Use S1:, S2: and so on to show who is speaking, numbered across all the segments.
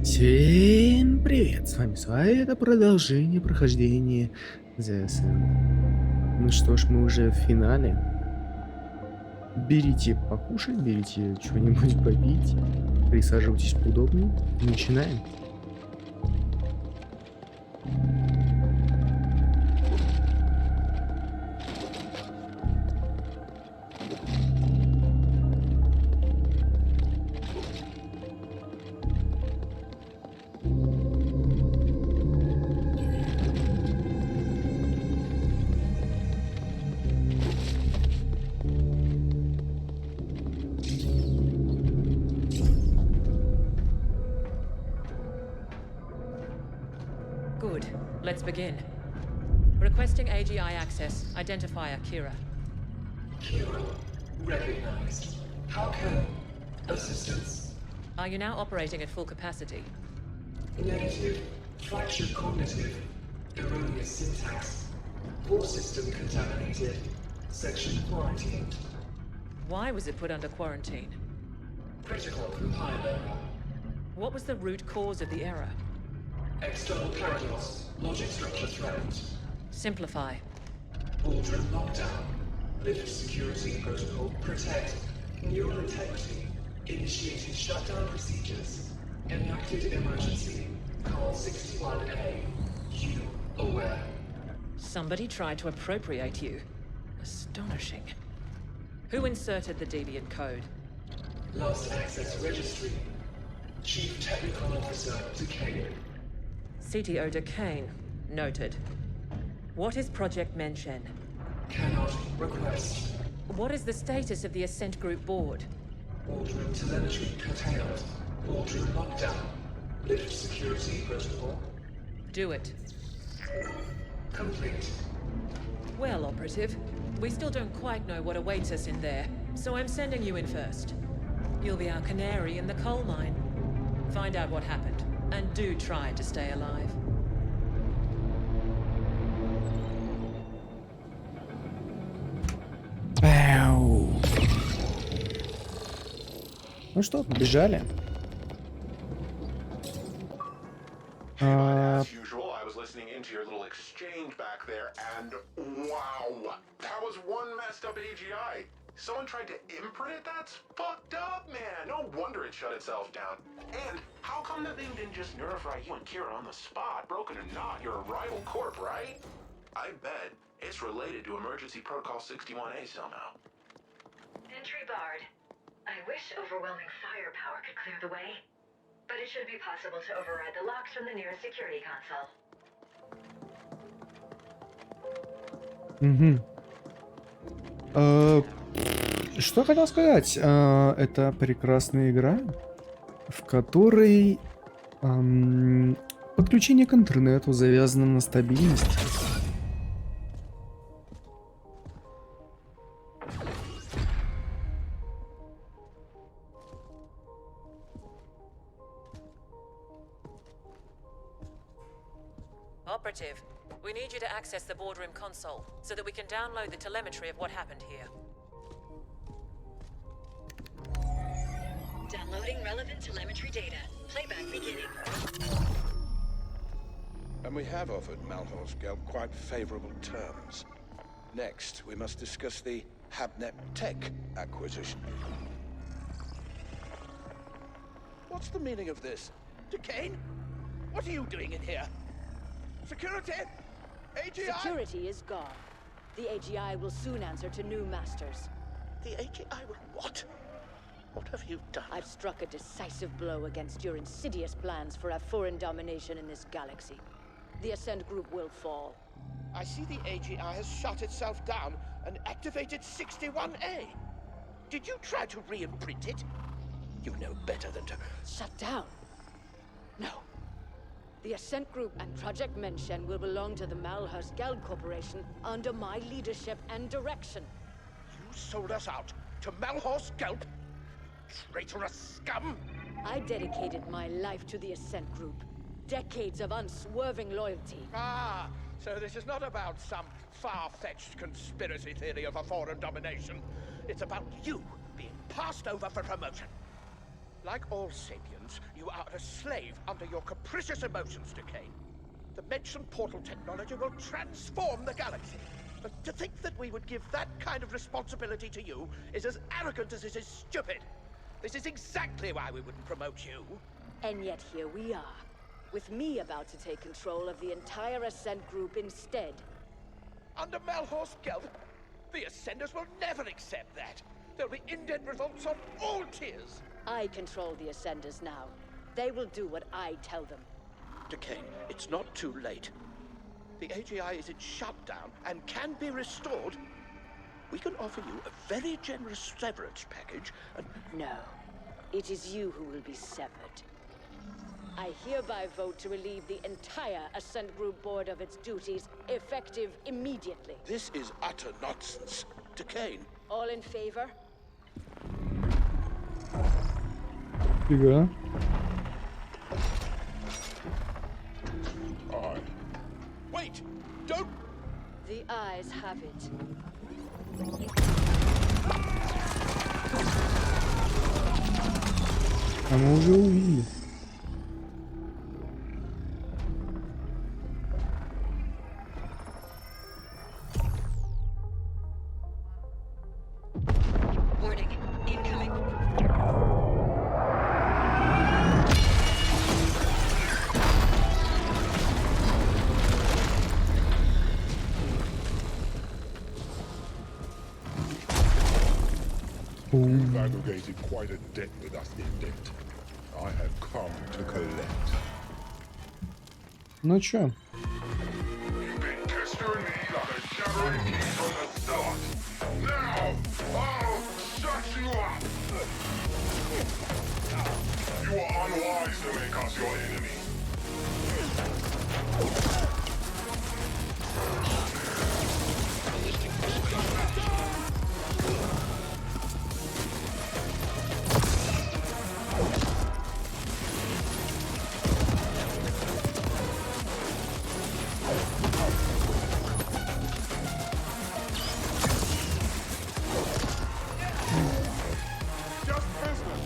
S1: Всем привет, с вами это продолжение прохождения Ascent. Ну что ж, мы уже в финале. Берите покушать, берите что-нибудь попить, присаживайтесь поудобнее, начинаем.
S2: Good. Let's begin. Requesting AGI access. Identifier Kira.
S3: Kira, recognized. How can assistance?
S2: Are you now operating at full capacity?
S3: Negative. Fractured cognitive. Erroneous syntax. Core system contaminated. Section quarantined.
S2: Why was it put under quarantine?
S3: Critical compiler error.
S2: What was the root cause of the error?
S3: External paradox. Logic structure threatened.
S2: Simplify.
S3: Boardroom lockdown. Lift security protocol. Protect. Neural integrity. Initiated shutdown procedures. Enacted emergency. Call 61A. You aware.
S2: Somebody tried to appropriate you. Astonishing. Who inserted the deviant code?
S3: Last access registry. Chief Technical Officer Decay.
S2: CTO Decane. Noted. What is Project Menshen?
S3: Cannot request.
S2: What is the status of the Ascent Group board?
S3: Boardroom telemetry curtailed. Boardroom lockdown. Lift security protocol.
S2: Do it.
S3: Complete.
S2: Well, Operative, we still don't quite know what awaits us in there, so I'm sending you in first. You'll be our canary in the coal mine. Find out what happened, and do try to stay alive.
S1: Пау. Ну что, побежали.
S4: As usual, I was listening into your little exchange back there, and wow, that was one messed up AGI. Someone tried to imprint it? That's fucked up, man. No wonder it shut itself down. And how come that thing didn't just nerfry you and Kira on the spot? Broken or not, you're a rival corp, right? I bet it's related to emergency protocol 61A somehow.
S5: Entry barred. I wish overwhelming firepower could clear the way. But it should be possible to override the locks from the nearest security console.
S1: Что хотел сказать? Это прекрасная игра, в которой подключение к интернету завязано на стабильности.
S2: Operative, we need you to access the boardroom console so that we can download the telemetry of what happened here.
S5: Downloading relevant telemetry data. Playback beginning.
S6: And we have offered Malhor's Gelb quite favorable terms. Next, we must discuss the Habnet Tech acquisition. What's the meaning of this?
S7: Decane? What are you doing in here? Security? AGI?
S8: Security is gone. The AGI will soon answer to new masters.
S7: The AGI will what? What have you done?
S8: I've struck a decisive blow against your insidious plans for a foreign domination in this galaxy. The Ascent Group will fall.
S7: I see the AGI has shut itself down and activated 61A. Did you try to re-imprint it? You know better than to...
S8: Shut down? No. The Ascent Group and Project Menshen will belong to the Malhurst Gelb Corporation under my leadership and direction.
S7: You sold us out to Malhorst Gelb? Traitorous scum!
S8: I dedicated my life to the Ascent Group. Decades of unswerving loyalty.
S7: Ah, so this is not about some far-fetched conspiracy theory of a foreign domination. It's about you being passed over for promotion. Like all sapiens, you are a slave under your capricious emotions, Decane. The Mention portal technology will transform the galaxy. But to think that we would give that kind of responsibility to you is as arrogant as it is stupid. This is exactly why we wouldn't promote you.
S8: And yet here we are, with me about to take control of the entire Ascent group instead.
S7: Under Malhorst Geld, the Ascenders will never accept that. There'll be indent revolts on all tiers.
S8: I control the Ascenders now. They will do what I tell them.
S7: Decane, it's not too late. The AGI is in shutdown and can be restored. We can offer you a very generous severance package and...
S8: No, it is you who will be severed. I hereby vote to relieve the entire Ascent Group board of its duties, effective immediately.
S7: This is utter nonsense. Decane.
S8: All in favor?
S1: Фига.
S6: Aye. Wait! Don't...
S8: The eyes have it.
S1: А мы уже увидели.
S5: Warning. Incoming.
S9: You've aggregated quite a debt with us, Indent. I have come to collect.
S1: Ну чё?
S9: You've been pestering me like a jabbering key from the start. Now, I'll shut you up! You are unwise to make us your enemy. Just business.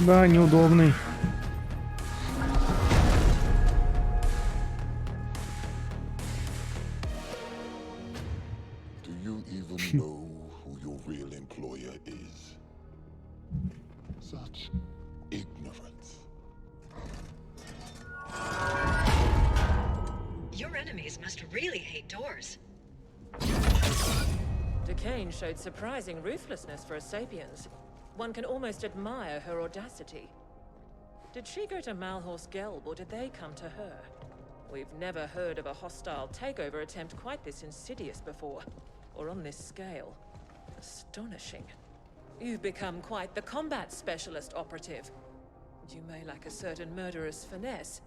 S1: Да, неудобный.
S9: Do you even know who your real employer is? Such ignorance.
S5: Your enemies must really hate doors.
S2: Decane showed surprising ruthlessness for a sapiens. One can almost admire her audacity. Did she go to Malhorst Gelb, or did they come to her? We've never heard of a hostile takeover attempt quite this insidious before, or on this scale. Astonishing. You've become quite the combat specialist, operative. You may lack a certain murderous finesse,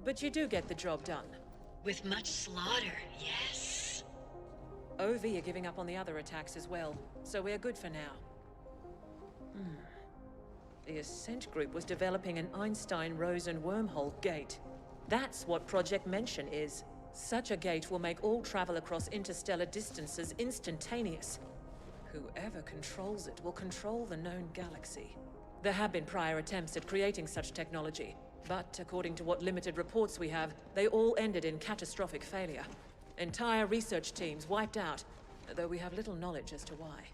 S2: but you do get the job done.
S5: With much slaughter, yes.
S2: OV are giving up on the other attacks as well, so we're good for now. The Ascent group was developing an Einstein-Rosen wormhole gate. That's what Project Mention is. Such a gate will make all travel across interstellar distances instantaneous. Whoever controls it will control the known galaxy. There have been prior attempts at creating such technology, but according to what limited reports we have, they all ended in catastrophic failure. Entire research teams wiped out, though we have little knowledge as to why.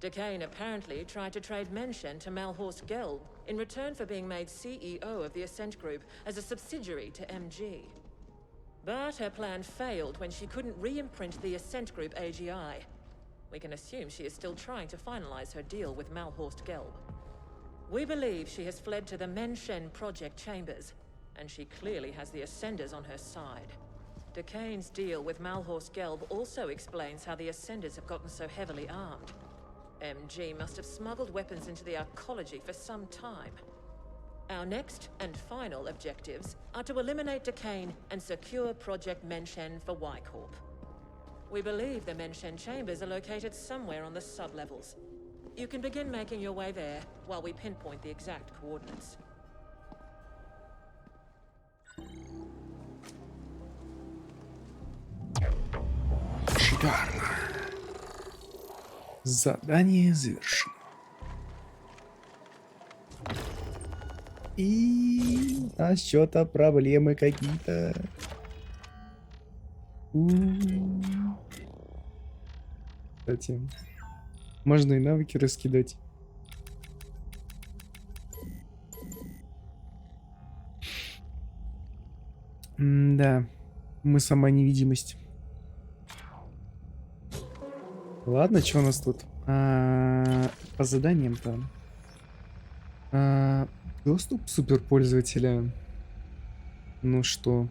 S2: Decane apparently tried to trade Menshen to Malhorst Gelb in return for being made CEO of the Ascent Group as a subsidiary to MG. But her plan failed when she couldn't re-imprint the Ascent Group AGI. We can assume she is still trying to finalize her deal with Malhorst Gelb. We believe she has fled to the Menshen Project chambers, and she clearly has the Ascenders on her side. Decane's deal with Malhorst Gelb also explains how the Ascenders have gotten so heavily armed. MG must have smuggled weapons into the arcology for some time. Our next and final objectives are to eliminate Decane and secure Project Menshen for Y Corp. We believe the Menshen chambers are located somewhere on the sublevels. You can begin making your way there while we pinpoint the exact coordinates.
S1: Шикарно. Задание завершено. И а что-то проблемы какие-то. Кстати, можно и навыки раскидать. Да, мы сама невидимость. Ладно, что у нас тут? По заданиям-то. Доступ суперпользователя. Ну что,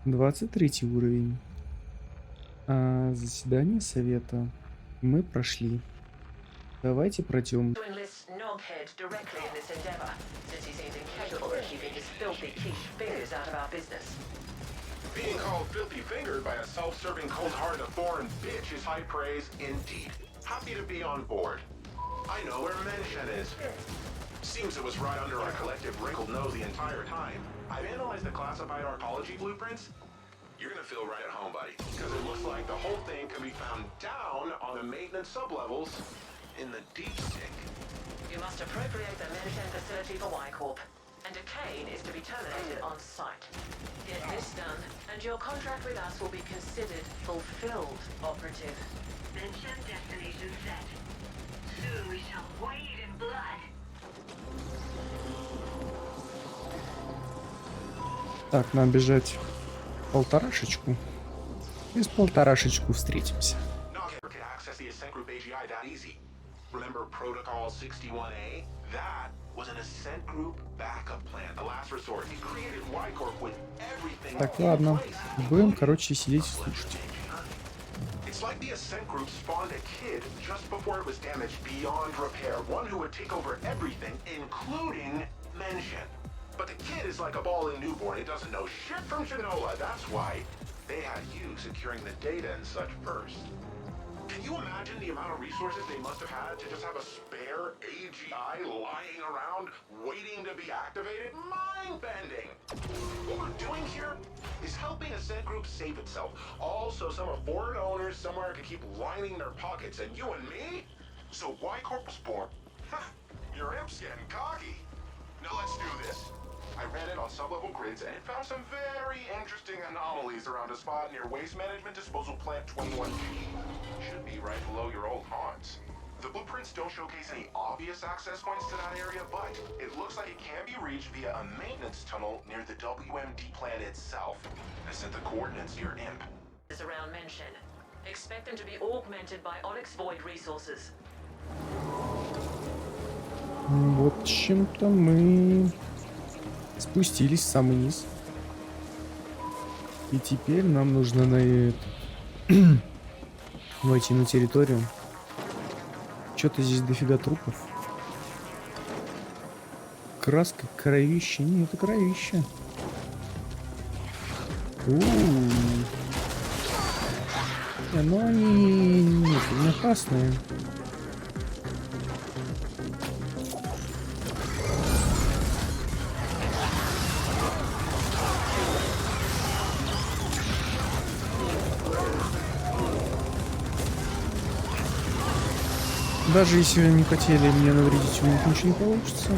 S1: 23 уровень. Заседание совета. Мы прошли. Давайте пройдем.
S4: Being called filthy-fingered by a self-serving, cold-hearted, foreign bitch is high praise indeed. Happy to be on board. I know where Menshen is. Seems it was right under our collective wrinkled nose the entire time. I've analyzed the classified arcology blueprints. You're gonna feel right at home, buddy, because it looks like the whole thing can be found down on the maintenance sublevels in the deep stick.
S2: You must appropriate the Menshen facility for Y Corp, and Decane is to be terminated on site. Get this done, and your contract with us will be considered fulfilled, operative.
S5: Menshen destination set. Soon we shall wade in blood.
S1: Так, нам бежать полторашечку. И с полторашечку встретимся.
S4: Remember Protocol 61A? That was an Ascent Group backup plan, the last resort. It created Y Corp with everything.
S1: Так, ладно. Будем, короче, сидеть и слушать.
S4: It's like the Ascent Group spawned a kid just before it was damaged beyond repair. One who would take over everything, including Menshen. But the kid is like a bawling newborn. It doesn't know shit from Shinola. That's why they had you securing the data and such first. Can you imagine the amount of resources they must have had to just have a spare AGI lying around waiting to be activated? Mind-bending! What we're doing here is helping Ascent Group save itself. Also, some of foreign owners somewhere can keep lining their pockets, and you and me? So Y Corp was born. Your imp's getting cocky. Now let's do this. I ran it on sublevel grids and it found some very interesting anomalies around a spot near Waste Management Disposal Plant 21G. Should be right below your old haunts. The blueprints don't showcase any obvious access points to that area, but it looks like it can be reached via a maintenance tunnel near the WMD plant itself. I sent the coordinates to your imp.
S2: Is around Menshen. Expect them to be augmented by Onyx Void resources.
S1: В общем-то, мы спустились в самый низ. И теперь нам нужно войти на территорию. Что-то здесь дофига трупов. Краска, кровище. Нет, это кровище. Но они не опасные. Даже если они хотели мне навредить, у них ничего не получится.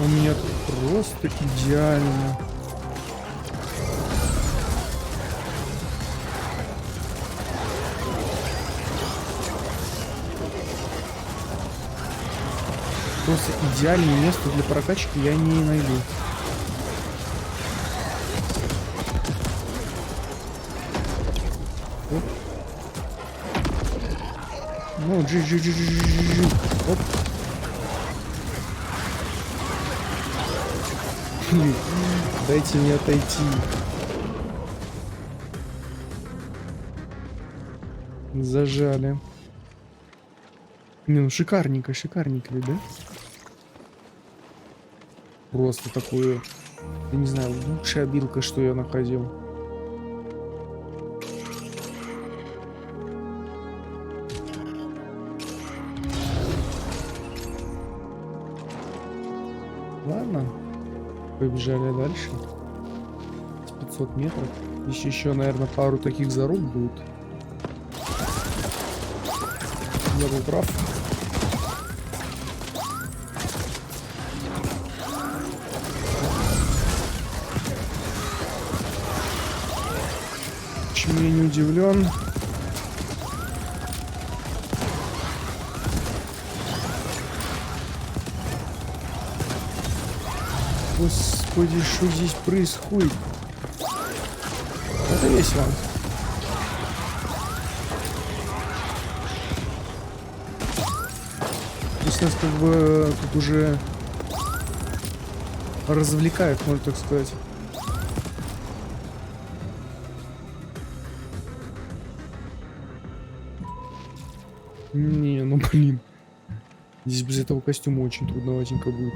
S1: меня тут просто идеально. Просто идеальное место для прокачки я не найду. Оп. Ну, оп. Дайте мне отойти. Зажали. Не, ну шикарненько, шикарненько, да? Просто такое, я не знаю, лучшая обилка, что я находил. Ладно, побежали дальше. 500 метров. Еще, наверное, пару таких заруб будет. Я был прав. Почему я не удивлен? Господи, что здесь происходит? Это весело. Здесь нас как бы тут уже развлекают, можно так сказать. Не, ну блин. Здесь без этого костюма очень трудноватенько будет.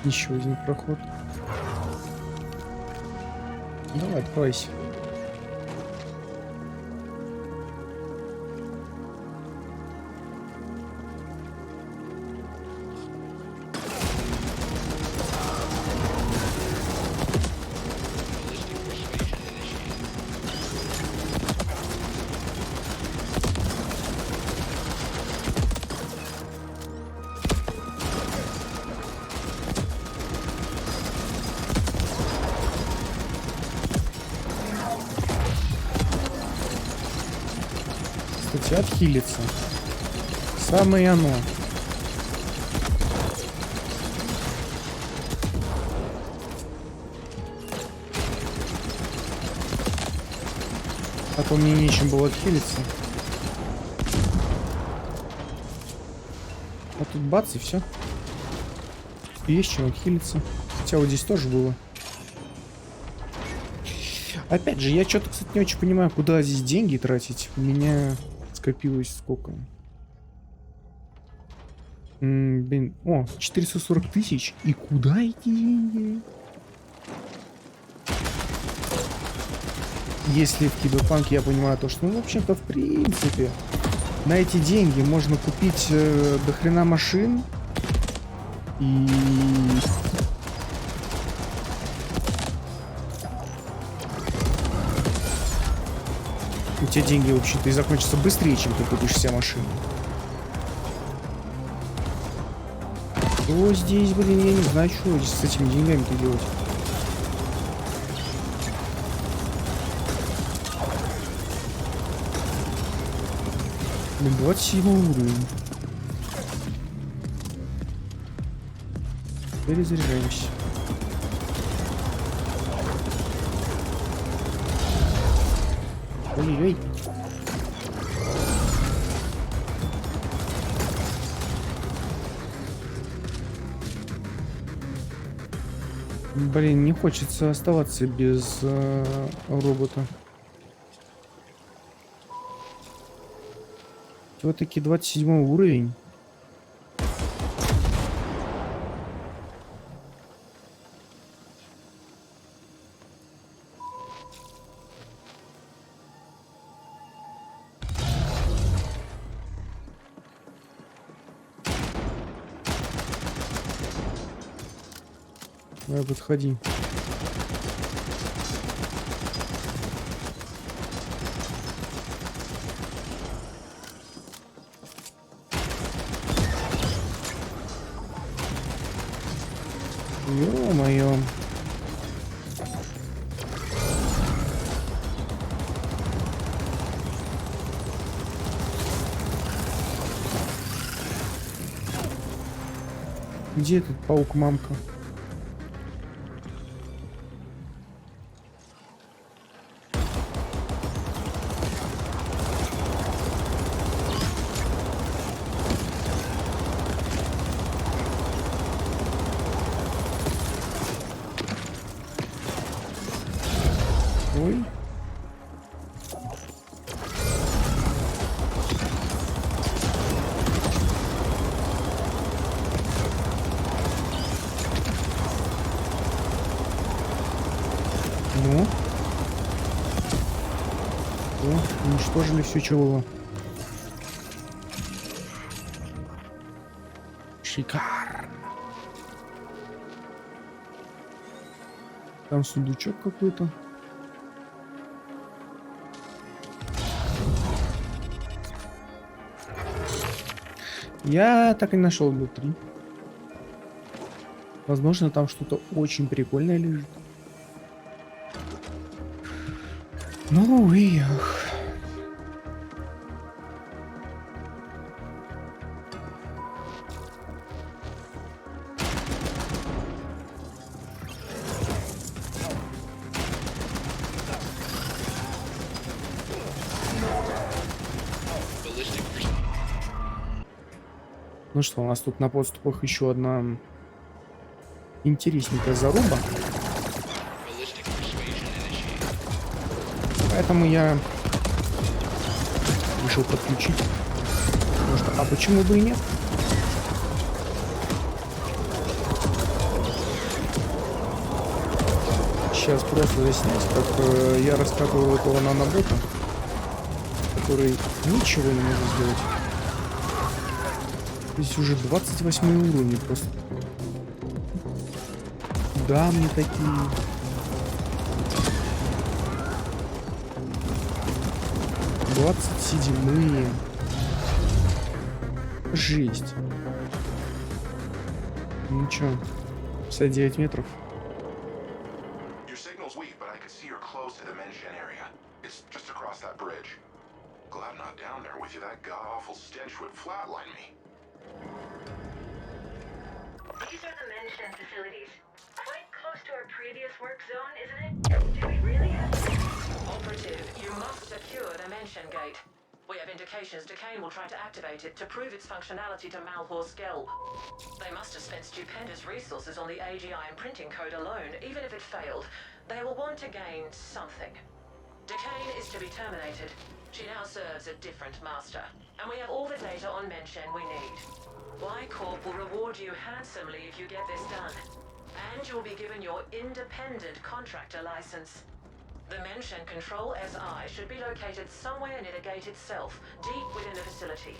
S1: Еще один проход. Давай, откройся. Кстати, отхилиться. Самое оно. А то мне нечем было отхилиться. А тут бац и все. Есть чем отхилиться. Хотя вот здесь тоже было. Опять же, я что-то, кстати, не очень понимаю, куда здесь деньги тратить. У меня скопилось сколько? Блин, о, 440 тысяч. И куда эти деньги? Если в Киберпанке я понимаю то, что, ну, в общем-то, в принципе, на эти деньги можно купить до хрена машин. И... у тебя деньги, в общем-то, и закончатся быстрее, чем ты купишь все машины. Что здесь, блин, я не знаю, что здесь с этими деньгами-то делать. Блин, 27 уровень. Перезаряжаемся. Ой-ой-ой. Блин, не хочется оставаться без робота. Все-таки 27 уровень. Давай, подходи. Ё-моё. Где этот паук-мамка? Ой. Ну. О, уничтожили все, чего было. Шикарно. Там сундучок какой-то. Я так и не нашел внутри. Возможно, там что-то очень прикольное лежит. Ну и ах. Ну что, у нас тут на подступах еще одна интересненькая заруба. Поэтому я решил подключить. Потому что, а почему бы и нет? Сейчас просто заснять, как я раскатываю этого нанобота, который ничего не может сделать. Здесь уже 28 уровень просто. Да, мне такие. Двадцать седьмые. Жесть. Ну чё, 59 метров.
S4: Your signal's weak, but I could see you're close to the Menshen area. It's just across that bridge. Glad I'm not down there with you. That god-awful stench would flatline me.
S5: These are the Menshen facilities. Quite close to our previous work zone, isn't it? Do we really have to...
S2: Operative, you must secure the Menshen gate. We have indications Decane will try to activate it to prove its functionality to Malhor's Gelb. They must have spent stupendous resources on the AGI imprinting code alone. Even if it failed, they will want to gain something. Decane is to be terminated. She now serves a different master. And we have all the data on Menshen we need. Y-Corp will reward you handsomely if you get this done. And you will be given your independent contractor license. The Menshen Control SI should be located somewhere near the gate itself, deep within the facility.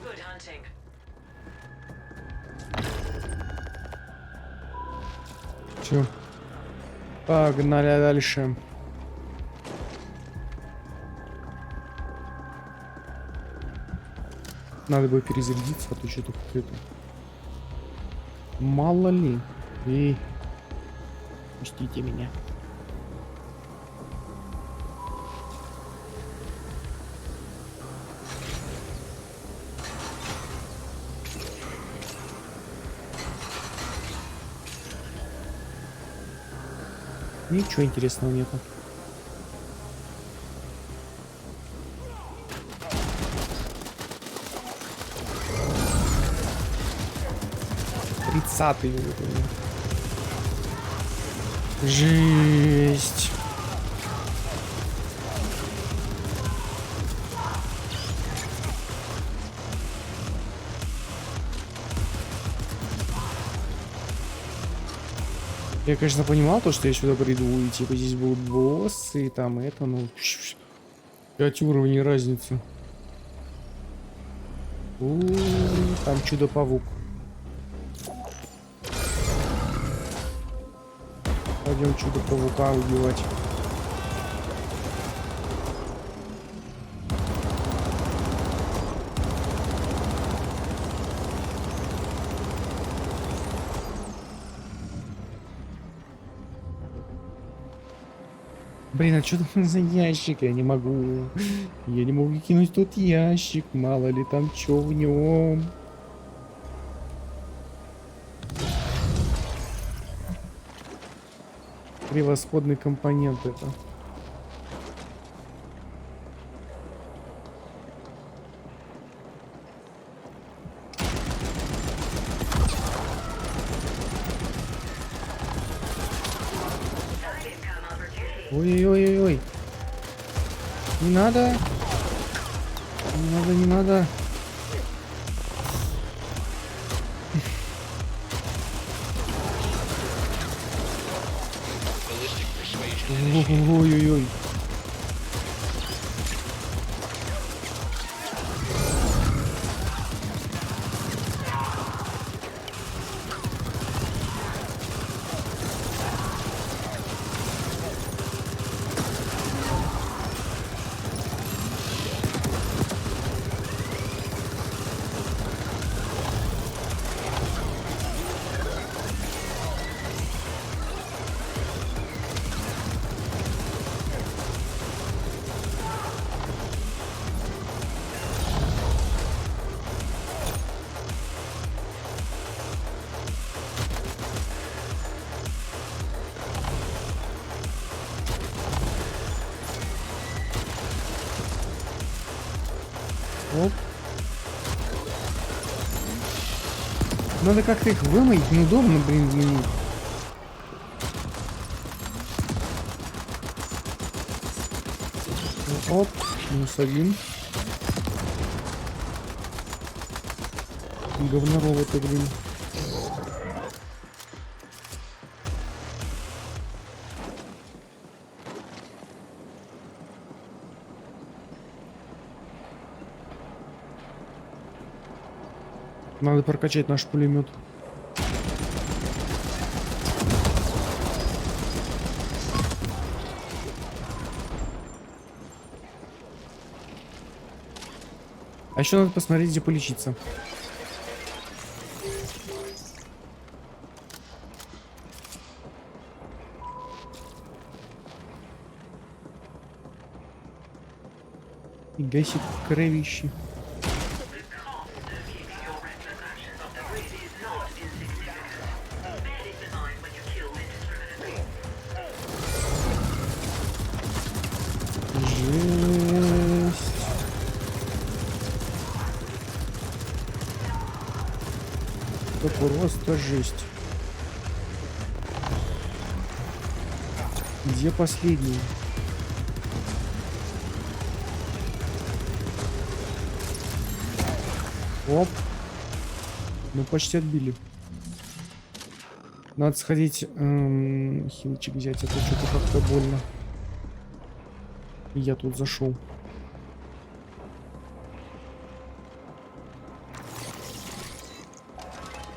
S2: Good hunting.
S1: Все. Погнали дальше. Надо бы перезарядиться, а то что-то какое-то. Мало ли. Эй, пустите меня. Ничего интересного нету. Тридцатый уровень. Жесть. Я, конечно, понимал то, что я сюда приду, и типа здесь будут боссы, и там это, ну... 5 уровней разницы. Там чудо-павук. Пойдем чудо-павука убивать. Блин, а что там за ящик? Я не могу. Я не могу кинуть тут ящик. Мало ли там что в нем. Превосходный компонент это. Ой-ой-ой-ой. Не надо. Не надо, не надо. Ой-ой-ой. Оп. Надо как-то их вымыть, неудобно, блин, для них. Оп, -1. Говноровый-то, блин. Надо прокачать наш пулемет. А еще надо посмотреть, где полечиться. И гасит кровищи. Просто жесть. Где последний? Оп. Ну почти отбили. Надо сходить хилчик взять, а то что-то как-то больно. Я тут зашел.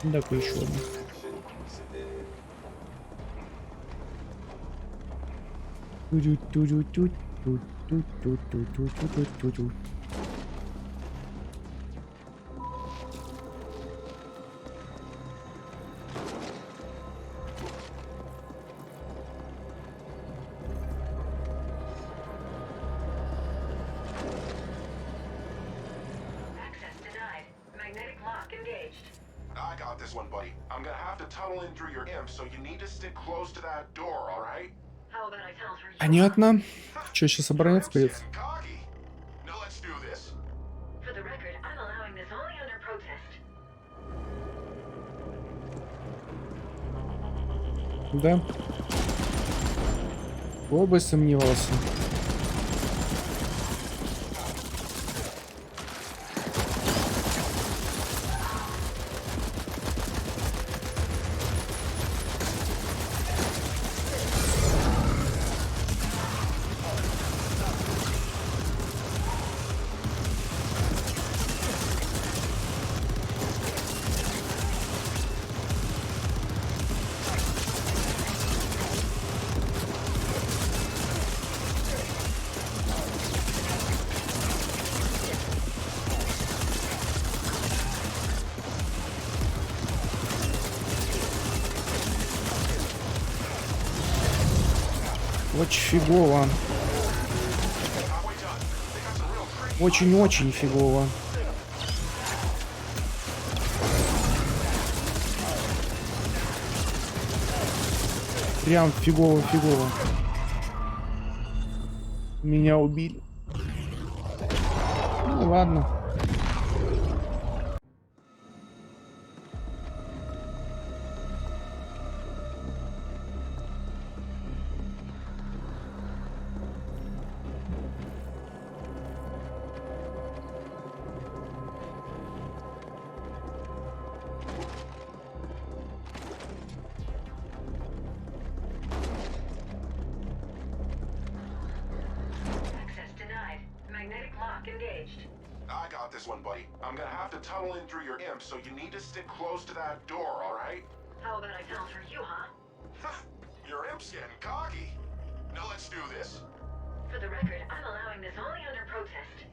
S1: Да-ка еще одну.
S4: I got this one, buddy. I'm gonna have to tunnel in through your imp, so you need to stick close to that door, alright?
S5: How about I tunnel through you?
S1: Понятно. Че, сейчас обороняться придется?
S4: Cocky. Now let's do this.
S5: For the record, I'm allowing this only under protest.
S1: Да. Кто бы сомневался. Очень фигово. Очень-очень фигово. Прям фигово-фигово. Меня убили. Ну ладно.
S5: Access denied. Magnetic lock engaged.
S4: I got this one, buddy. I'm gonna have to tunnel in through your imp, so you need to stick close to that door, alright?
S5: How about I tunnel through you, huh?
S4: Your imp's getting cocky. Now let's do this.
S5: For the record, I'm allowing this only under protest.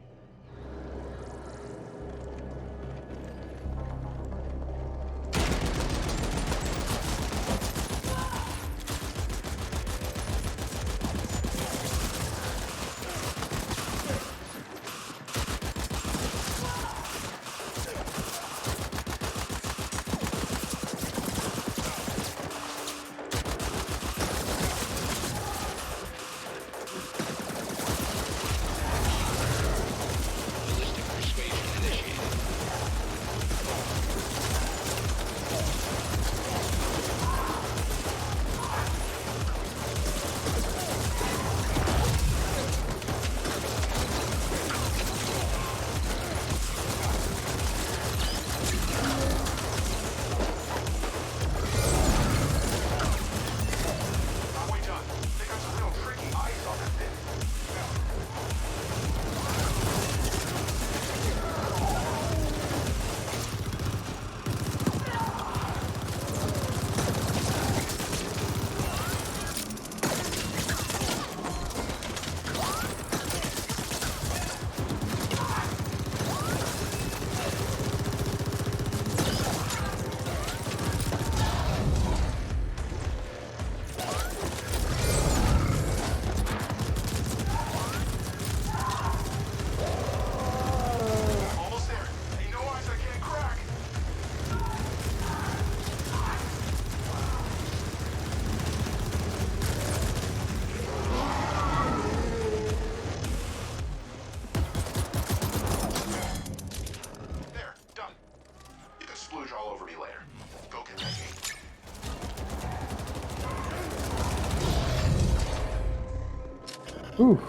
S1: Ух.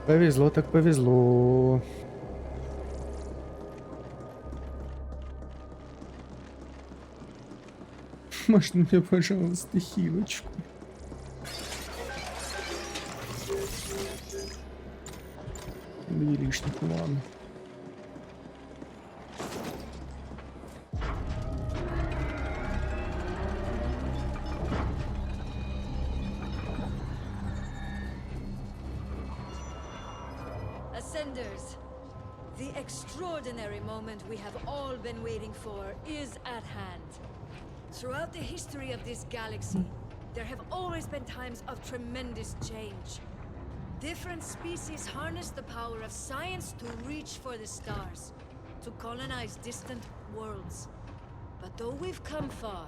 S1: Повезло так повезло. Можно мне, пожалуйста, хилочку? Две лишних, ладно.
S8: Ascenders, the extraordinary moment we have all been waiting for is at hand. Throughout the history of this galaxy, there have always been times of tremendous change. Different species harness the power of science to reach for the stars, to colonize distant worlds. But though we've come far,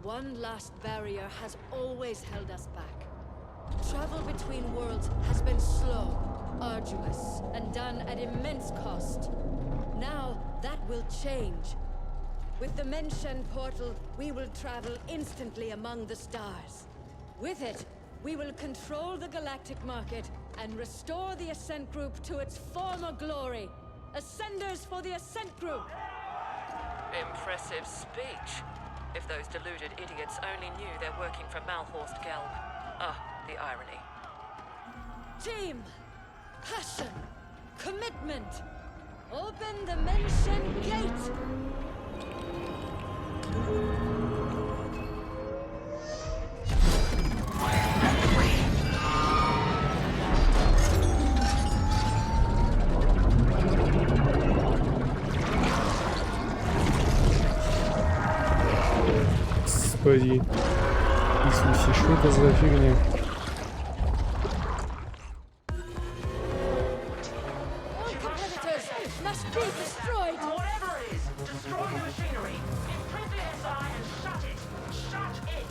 S8: one last barrier has always held us back. Travel between worlds has been slow, arduous, and done at immense cost. Now, that will change. With the Menshen portal, we will travel instantly among the stars. With it, we will control the galactic market and restore the Ascent Group to its former glory. Ascenders for the Ascent Group!
S2: Impressive speech. If those deluded idiots only knew they're working for Malhorst Gelb. Ah, the irony.
S8: Team! Passion! Commitment! Open the Menshen Gate!
S1: Господи. Иисусе, что это за фигня?
S8: All competitors must be destroyed!
S2: Whatever it is, destroy the machinery. Imprint the SI and shut it. Shut it.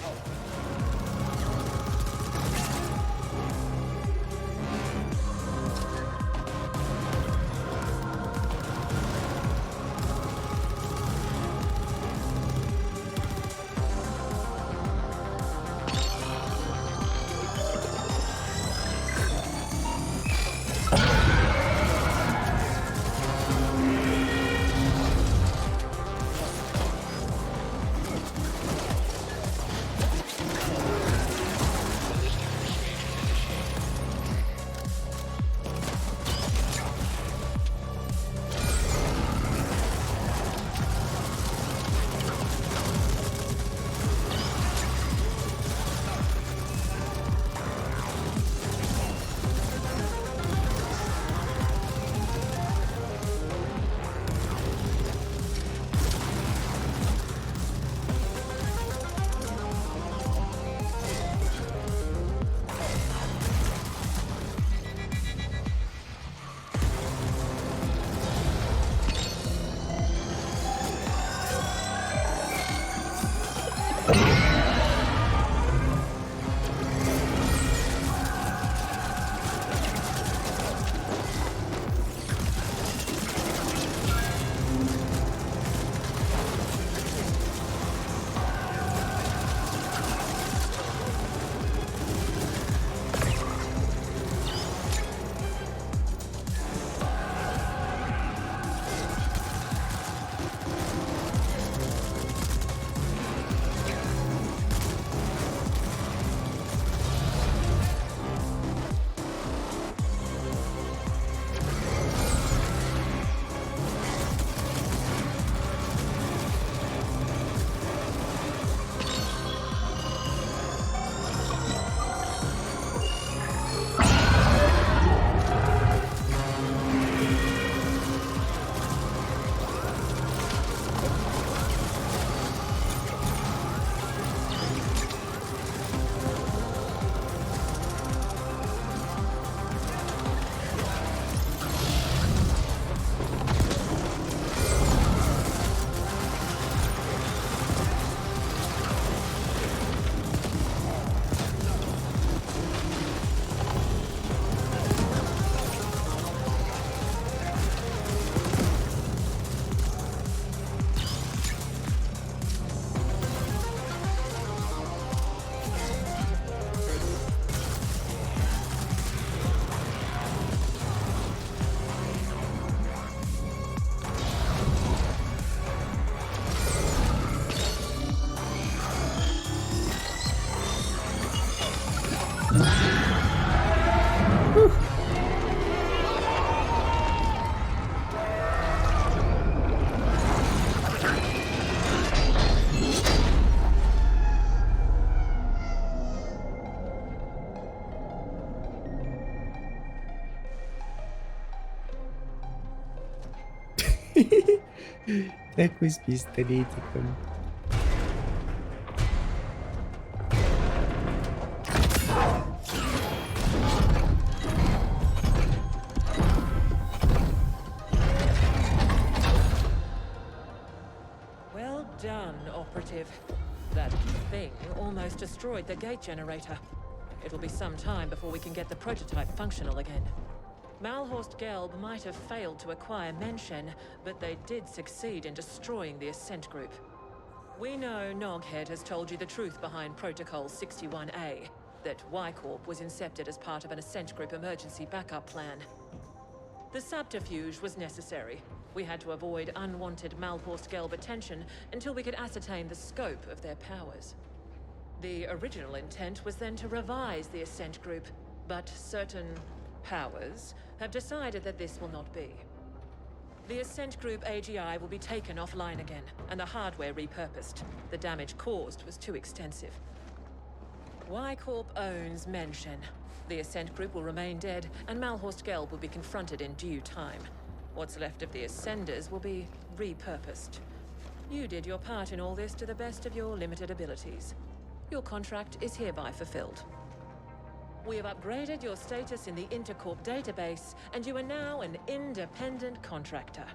S1: Такой с пистолетиком.
S2: Well done, operative. That thing almost destroyed the gate generator. It'll be some time before we can get the prototype functional again. Malhorst Gelb might have failed to acquire Menshen, but they did succeed in destroying the Ascent group. We know Noghead has told you the truth behind Protocol 61A, that Y-Corp was incepted as part of an Ascent group emergency backup plan. The subterfuge was necessary. We had to avoid unwanted Malhorst Gelb attention until we could ascertain the scope of their powers. The original intent was then to revise the Ascent group, but certain powers have decided that this will not be. The Ascent Group AGI will be taken offline again, and the hardware repurposed. The damage caused was too extensive. Y-Corp owns Menshen. The Ascent Group will remain dead, and Malhorst Gelb will be confronted in due time. What's left of the Ascenders will be repurposed. You did your part in all this to the best of your limited abilities. your contract is hereby fulfilled. We have upgraded your status in the Intercorp database, and you are now an independent contractor.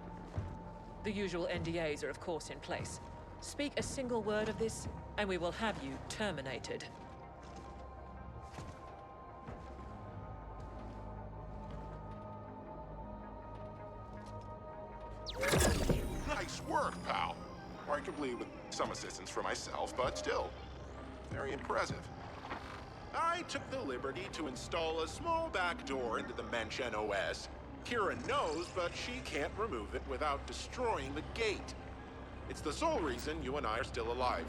S2: The usual NDAs are of course in place. Speak a single word of this, and we will have you terminated.
S4: Nice work, pal. Arguably with some assistance from myself, but still, very impressive. I took the liberty to install a small backdoor into the Mensch NOS. Kira knows, but she can't remove it without destroying the gate. It's the sole reason you and I are still alive.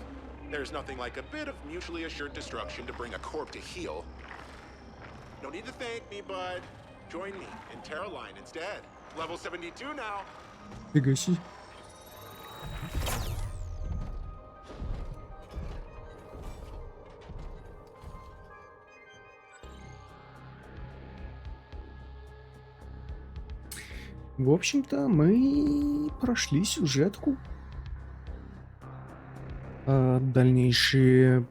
S4: There's nothing like a bit of mutually assured destruction to bring a corp to heel. No need to thank me, bud. Join me in Terra Line instead. Level 72 now.
S1: Фига себе. В общем-то, мы прошли сюжетку. Дальнейшие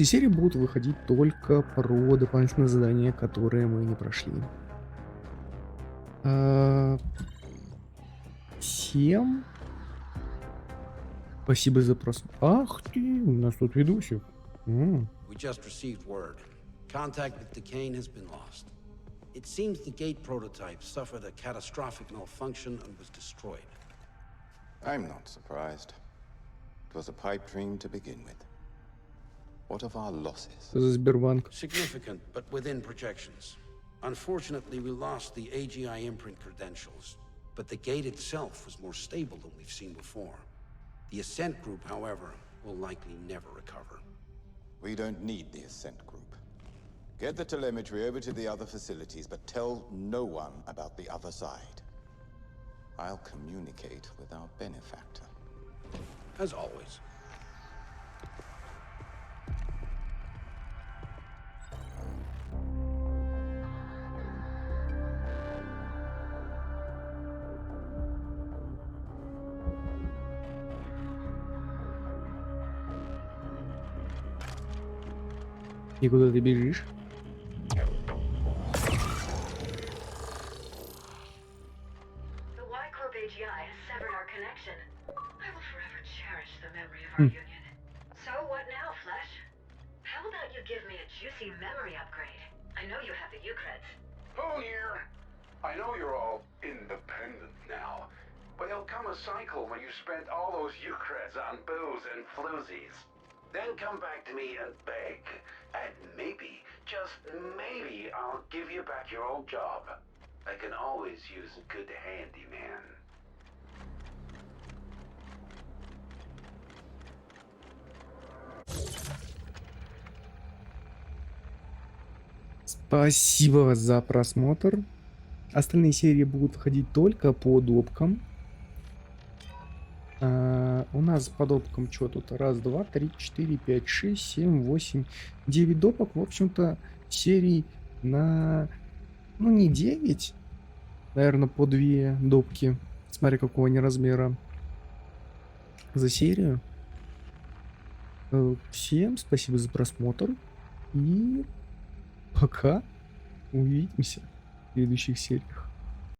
S1: серии будут выходить только про дополнительные задания, которые мы не прошли. Всем спасибо за просмотр. Ах ты, у нас тут ведущий.
S10: We just received word. Contact with Decane has been lost. It seems the gate prototype suffered a catastrophic malfunction and was destroyed.
S11: I'm not surprised. It was a pipe dream to begin with. What of our losses?
S1: За Сбербанк.
S10: Significant, but within projections. Unfortunately, we lost the AGI imprint credentials, but the gate itself was more stable than we've seen before. The Ascent group, however, will likely never recover.
S11: We don't need the Ascent group. Get the telemetry over to the other facilities, but tell no one about the other side. I'll communicate with our benefactor.
S10: As always.
S1: И куда ты бежишь?
S5: The Y-Corp AGI has severed our connection. I will forever cherish the memory of our union. So what now, Flesh? How about you give me a juicy memory upgrade? I know you have the U-Creds.
S9: Oh, yeah. I know you're all independent now, but there'll come a cycle when you spent all those U-Creds on booze and floozies. Then come back to me and beg, and maybe, just maybe, I'll give you back your old job. I can always use a good handyman.
S1: Спасибо за просмотр. Остальные серии будут выходить только по допкам. У нас по допкам что тут? Раз, два, три, 4, 5, 6, 7, 8, 9 допок. В общем-то, серий на... Ну, не 9. Наверное, по 2 допки. Смотри, какого они размера. За серию. Всем спасибо за просмотр. И пока. Увидимся в следующих сериях.